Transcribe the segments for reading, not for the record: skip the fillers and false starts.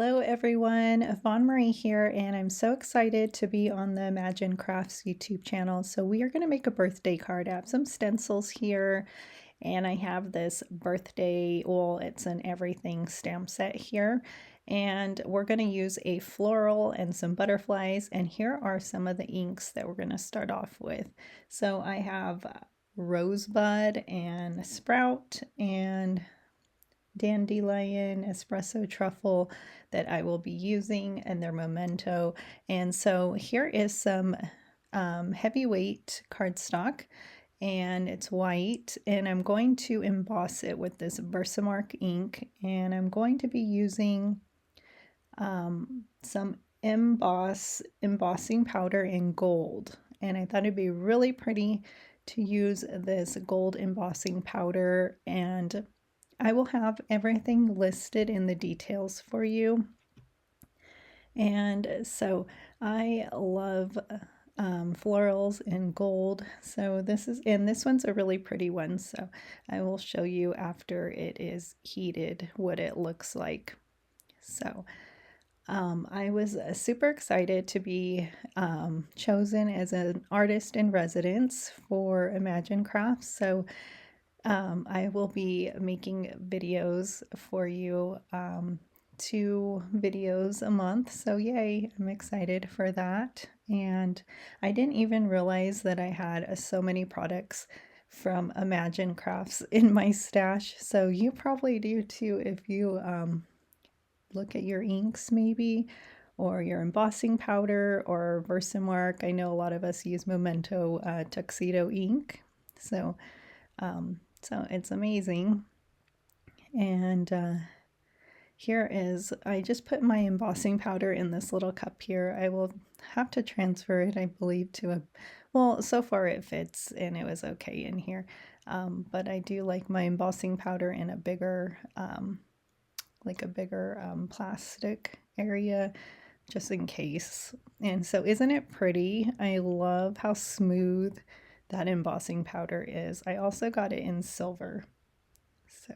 Hello everyone, Yvonne Marie here, and I'm so excited to be on the Imagine Crafts YouTube channel. So we are going to make a birthday card. I have some stencils here, and I have this birthday, well, it's an everything stamp set here. And we're going to use a floral and some butterflies, and here are some of the inks that we're going to start off with. So I have Rosebud and Sprout and Dandelion, Espresso Truffle that I will be using, and their Memento. And so here is some heavyweight cardstock, and it's white, and I'm going to emboss it with this Versamark ink, and I'm going to be using some embossing powder in gold, and I thought it'd be really pretty to use this gold embossing powder, and I will have everything listed in the details for you. And so I love florals in gold. So this one's a really pretty one. So I will show you after it is heated what it looks like. So I was super excited to be chosen as an artist in residence for Imagine Crafts. So I will be making videos for you, 2 videos a month. So yay, I'm excited for that. And I didn't even realize that I had so many products from Imagine Crafts in my stash. So you probably do too if you look at your inks maybe, or your embossing powder or Versamark. I know a lot of us use Memento tuxedo ink. So it's amazing. And here is, I just put my embossing powder in this little cup here. I will have to transfer it, I believe, to a, well, so far it fits and it was okay in here. But I do like my embossing powder in a bigger, plastic area, just in case. And so isn't it pretty? I love how smooth that embossing powder is. I also got it in silver. So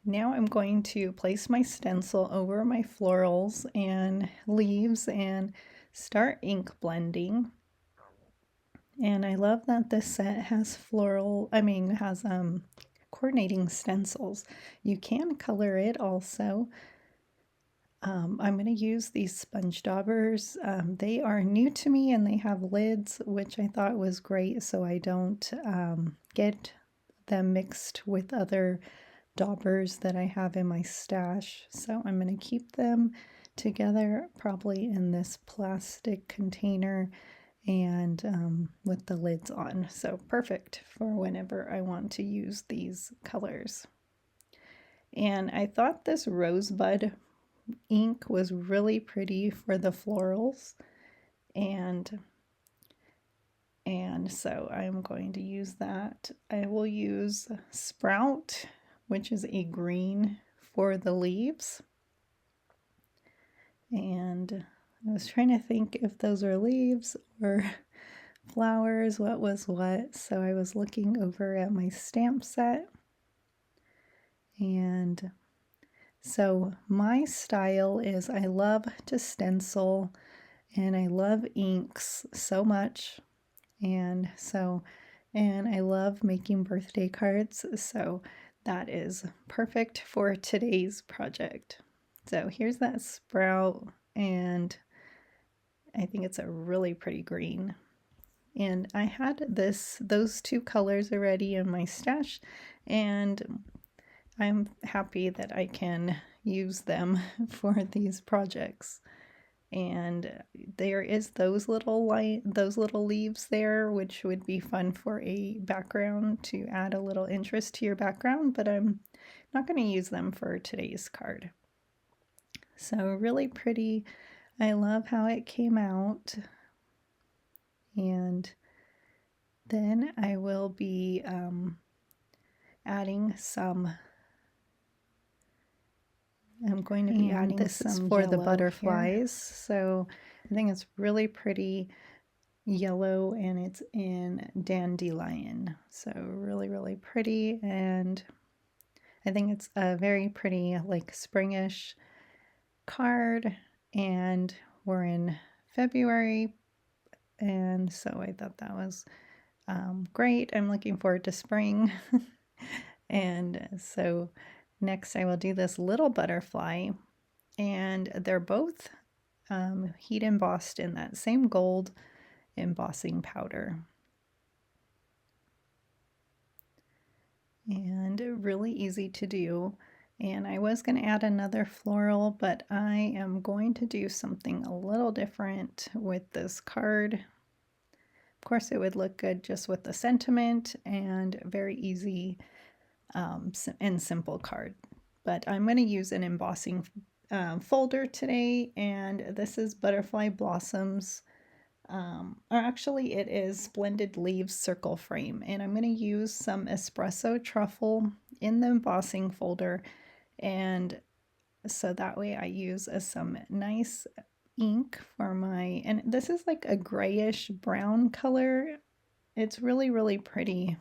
now I'm going to place my stencil over my florals and leaves and start ink blending. And I love that this set has coordinating stencils. You can color it also. I'm going to use these sponge daubers. They are new to me and they have lids, which I thought was great so I don't get them mixed with other daubers that I have in my stash. So I'm going to keep them together probably in this plastic container and with the lids on. So perfect for whenever I want to use these colors. And I thought this Rosebud ink was really pretty for the florals, and so I'm going to use that. I will use Sprout, which is a green, for the leaves. And I was trying to think if those are leaves or flowers, what was what. So I was looking over at my stamp set, and so my style is I love to stencil and I love inks so much. And I love making birthday cards. So that is perfect for today's project. So here's that Sprout, and I think it's a really pretty green. And I had those 2 colors already in my stash, and I'm happy that I can use them for these projects. And there is those little leaves there, which would be fun for a background to add a little interest to your background, but I'm not going to use them for today's card. So really pretty. I love how it came out. And then I will be adding some. I'm going to be adding this is for the butterflies. Here. So I think it's really pretty yellow, and it's in Dandelion. So really, really pretty. And I think it's a very pretty, like springish card, and we're in February, and so I thought that was great. I'm looking forward to spring. And so next I will do this little butterfly, and they're both heat embossed in that same gold embossing powder. And really easy to do. And I was going to add another floral, but I am going to do something a little different with this card. Of course, it would look good just with the sentiment and very easy and simple card. But I'm going to use an embossing folder today, and this is Butterfly Blossoms. Or actually it is Splendid Leaves Circle Frame, and I'm going to use some Espresso Truffle in the embossing folder, and so that way I use some nice ink for my, and this is like a grayish brown color. It's really pretty.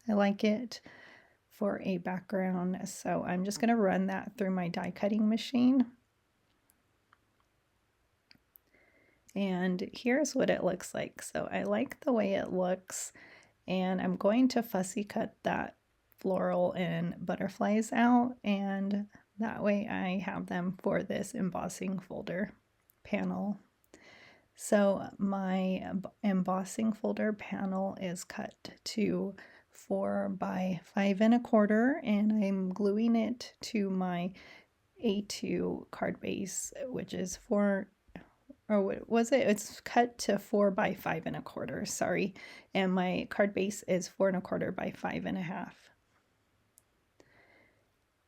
I like it for a background, so I'm just going to run that through my die cutting machine. And here's what it looks like. So I like the way it looks, and I'm going to fussy cut that floral and butterflies out, and that way I have them for this embossing folder panel. So my embossing folder panel is cut to 4 by 5 1/4, and I'm gluing it to my A2 card base, which is 4, or what was it? It's cut to 4 by 5 1/4, sorry. And my card base is 4 1/4 by 5 1/2.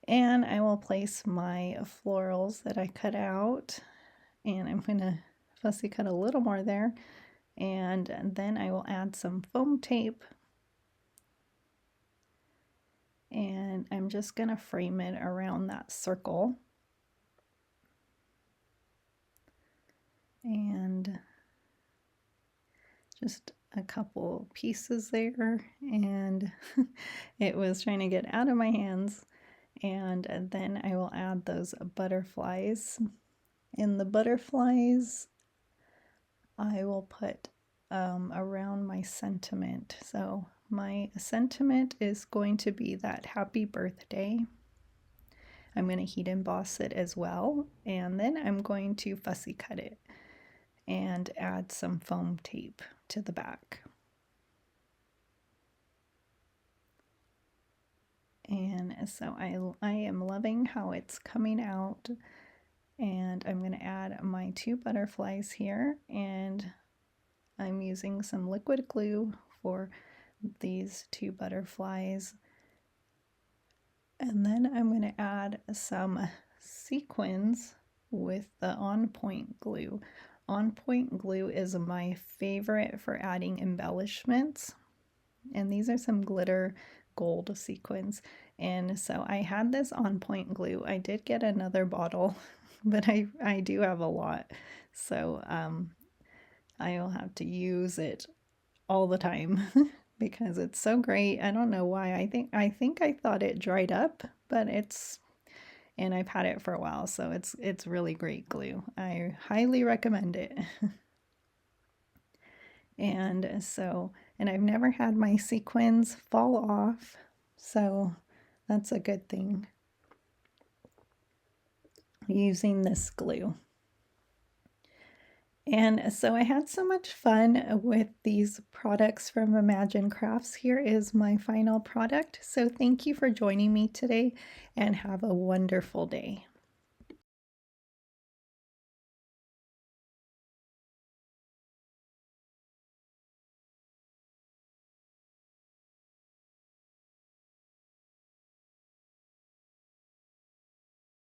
And I will place my florals that I cut out, and I'm going to fussy cut a little more there. And then I will add some foam tape, and I'm just going to frame it around that circle. And just a couple pieces there, and it was trying to get out of my hands. And then I will add those butterflies. In the butterflies, I will put around my sentiment. So my sentiment is going to be that happy birthday. I'm going to heat emboss it as well, and then I'm going to fussy cut it and add some foam tape to the back. And so I am loving how it's coming out, and I'm going to add my 2 butterflies here, and I'm using some liquid glue for these 2 butterflies. And then I'm going to add some sequins with the On Point glue. On Point glue is my favorite for adding embellishments, and these are some glitter gold sequins. And so I had this On Point glue. I did get another bottle, but I do have a lot, so I will have to use it all the time because it's so great. I don't know why. I think I thought it dried up, but and I've had it for a while, so it's really great glue. I highly recommend it. And so, and I've never had my sequins fall off, so that's a good thing using this glue. And so I had so much fun with these products from Imagine Crafts. Here is my final product. So thank you for joining me today, and have a wonderful day.